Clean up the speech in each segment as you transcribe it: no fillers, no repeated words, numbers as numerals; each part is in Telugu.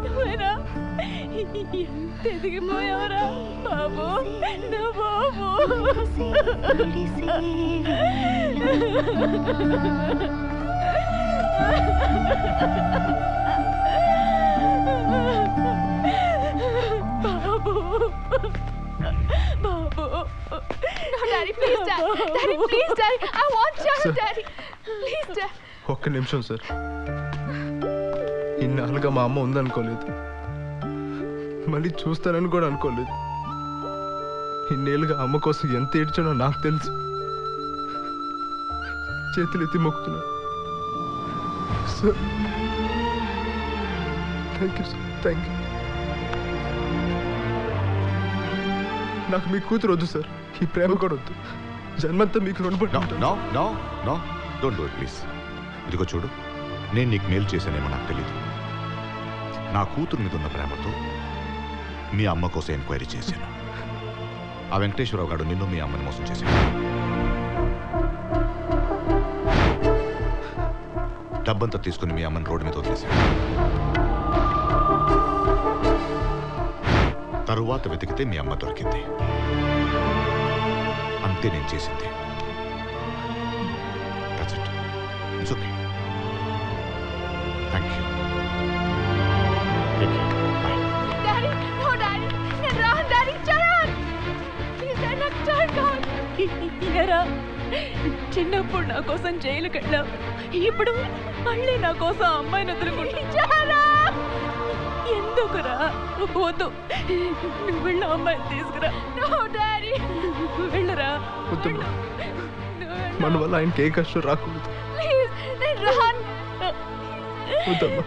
నువ్వేనా? ఎంత ఎదిగిపోయావురా బాబు, నా బాబు. బాబు బాబు. No, Daddy, please, Dad. Daddy, please, Daddy. I want Sharon, Daddy. Please, Dad. ఒక్క నిమిషం సార్. ఇన్నాళ్ళుగా మా అమ్మ ఉందనుకోలేదు, మళ్ళీ చూస్తానని కూడా అనుకోలేదు. ఇన్నేళ్ళుగా అమ్మ కోసం ఎంత ఏడ్చానో నాకు తెలుసు. చేతులు ఎత్తి మొక్కుతున్నా sir. Thank you sir, thank you. నాకు మీ కూతురు వద్దు సార్, ఈ ప్రేమ కూడా వద్దు. జన్మంతా మీకు రుణపడి డోంట్ డూ ఇట్ ప్లీజ్. ఇదిగో చూడు, నేను నీకు మేలు చేశానేమో నాకు తెలీదు. నా కూతురు మీద ఉన్న ప్రేమతో మీ అమ్మ కోసం ఎంక్వైరీ చేశాను. ఆ వెంకటేశ్వరరావు గారు నిన్ను మీ అమ్మని మోసం చేశాడు. డబ్బంతా తీసుకుని మీ అమ్మని రోడ్డు మీద వదిలేశాడు. తరువాత వెతికితే మీ అమ్మ దొరికింది. అంతే నేను చేసింది. That's it. It's okay. Thank you. Take care. Bye. Daddy, no, Daddy. నేను రాను, Daddy. Sharon. Please, Dad, నాకు turn కావాలి. ఇనరా, చిన్నప్పుడు నా కోసం జైలుకి వెళ్ళావు, ఇప్పుడు మళ్ళీ నా కోసం అమ్మాయిని వదులుకుంటా. ఎందుకురా? వద్దు, నువ్వు వెళ్ళి అమ్మాయిని తీసుకురా. No, Daddy. వెళ్ళరా. మన వల్ల ఆయనకి ఏ కష్టం రాకూడదు. Please, నేను రాను. వద్దమ్మా.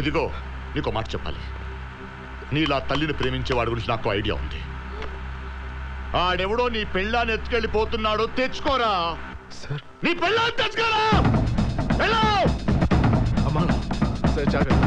ఇదిగో, నీకు మాట చెప్పాలి. నీలా తల్లిని ప్రేమించేవాడి గురించి నాకు ఐడియా ఉంది. ఆడెవడో నీ పెళ్ళాన్ని ఎత్తుకెళ్ళిపోతున్నాడో తెచ్చుకోరా. నీ పెళ్ళాన్ని తెచ్చుకోరా. అమ్మా సార్, జాగ్రత్త.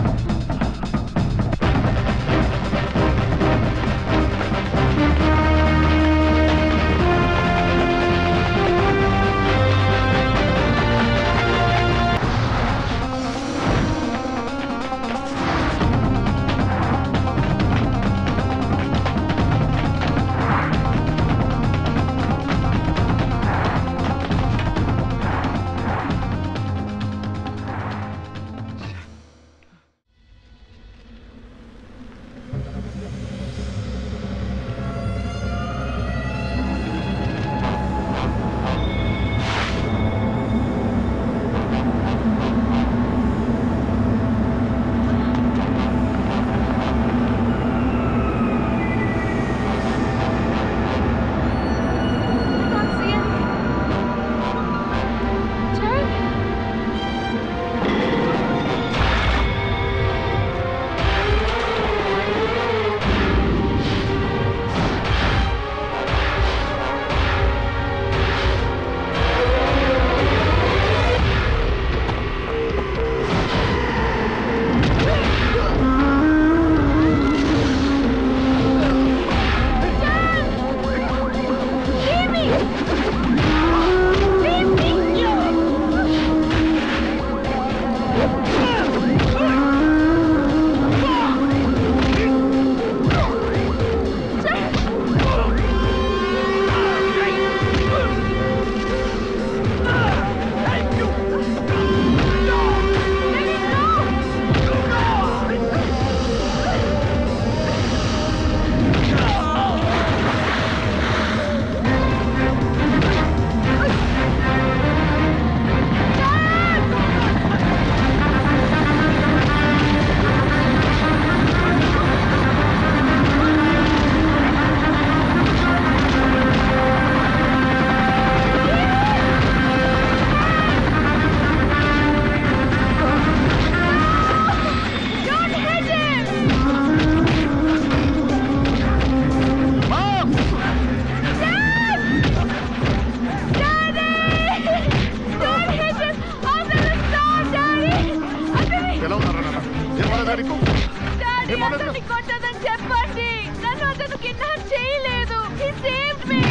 అతన్ని కొట్టదని చెప్పండి. నన్ను అతను కిడ్నాప్ చేయలేదు. He saved me.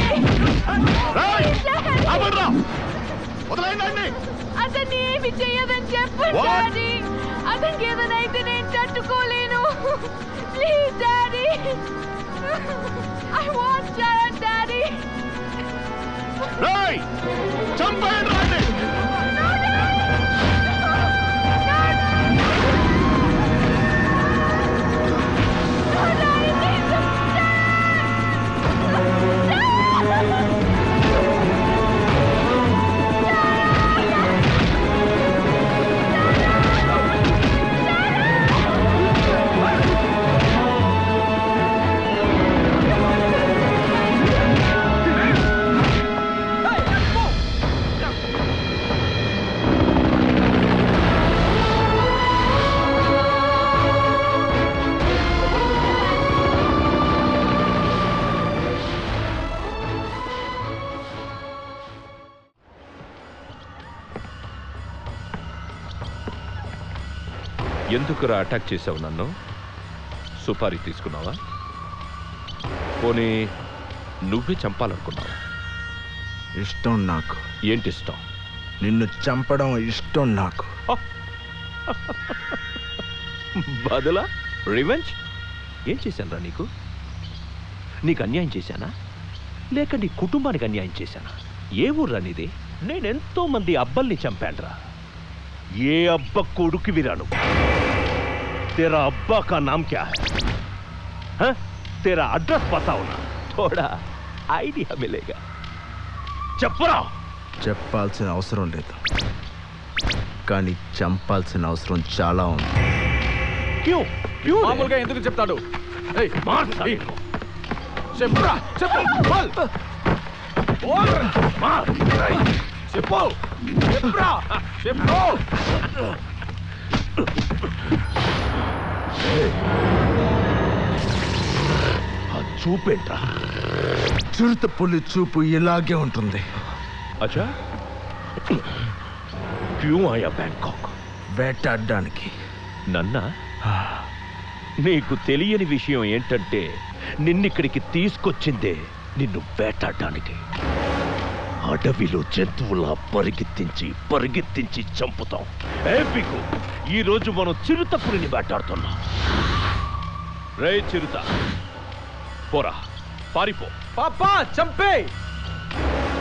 అతన్ని ఏమి చేయదని చెప్పండి డాడీ. అతనికి ఏదైనా అయితే నేను తట్టుకోలేను. Please daddy. I want Sharon, daddy. చంపేయండి రండి. ఎందుకురా అటాక్ చేసావు నన్ను? సుపారీ తీసుకున్నావా? పోనీ నువ్వే చంపాలనుకున్నావా? ఇష్టం నాకు. ఏంటి ఇష్టం? నిన్ను చంపడం ఇష్టం నాకు. బదులా రివెంజ్? ఏం చేశానురా నీకు? నీకు అన్యాయం చేశానా లేక నీ కుటుంబానికి అన్యాయం చేశానా? ఏ ఊర్రా నీది? నేనెంతో మంది అబ్బల్ని చంపానురా. ఏ అబ్బ కొడుకు విరాను? तेरा अब्बा का नाम क्या है? हाँ? तेरा एड्रेस बताओ ना, थोड़ा आइडिया मिलेगा. చెప్పరా? చెప్పాల్సిన అవసరం లేదు, కానీ చంపాల్సిన అవసరం చాలా ఉంది. క్యూ క్యూ మామూలుగా ఎందుకు చెప్తాడు? ఏయ్ చెప్పరా, చెప్పు చెప్పు చెప్పరా, చెప్పు. చూపేంట్రా? చిరుత పులి చూపు ఇలాగే ఉంటుంది. అచ్చా, క్యూ ఆయా బ్యాంకాక్? వేటాడడానికి. నన్నా? నీకు తెలియని విషయం ఏంటంటే నిన్నిక్కడికి తీసుకొచ్చిందే నిన్ను వేటాడడానికి. అడవిలో జంతువులా పరిగెత్తించి చంపుతాం. ఏపికు ఈరోజు మనం చిరుత పులిని వేటాడుతున్నాం. రే చిరుత, పోరా, పారిపో. పాపా చంపే,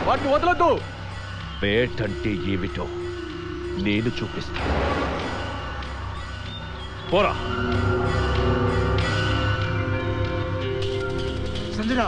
వాటిని వదలొద్దు. వేటంటే ఏమిటో నేను చూపిస్తా. పోరా. సంజన,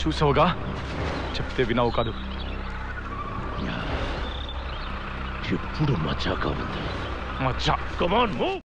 చూసావుగా చెప్తే వినావు కాదు. ఎప్పుడు మజాగా ఉంది. మచ్చా కమాన్ మూవ్.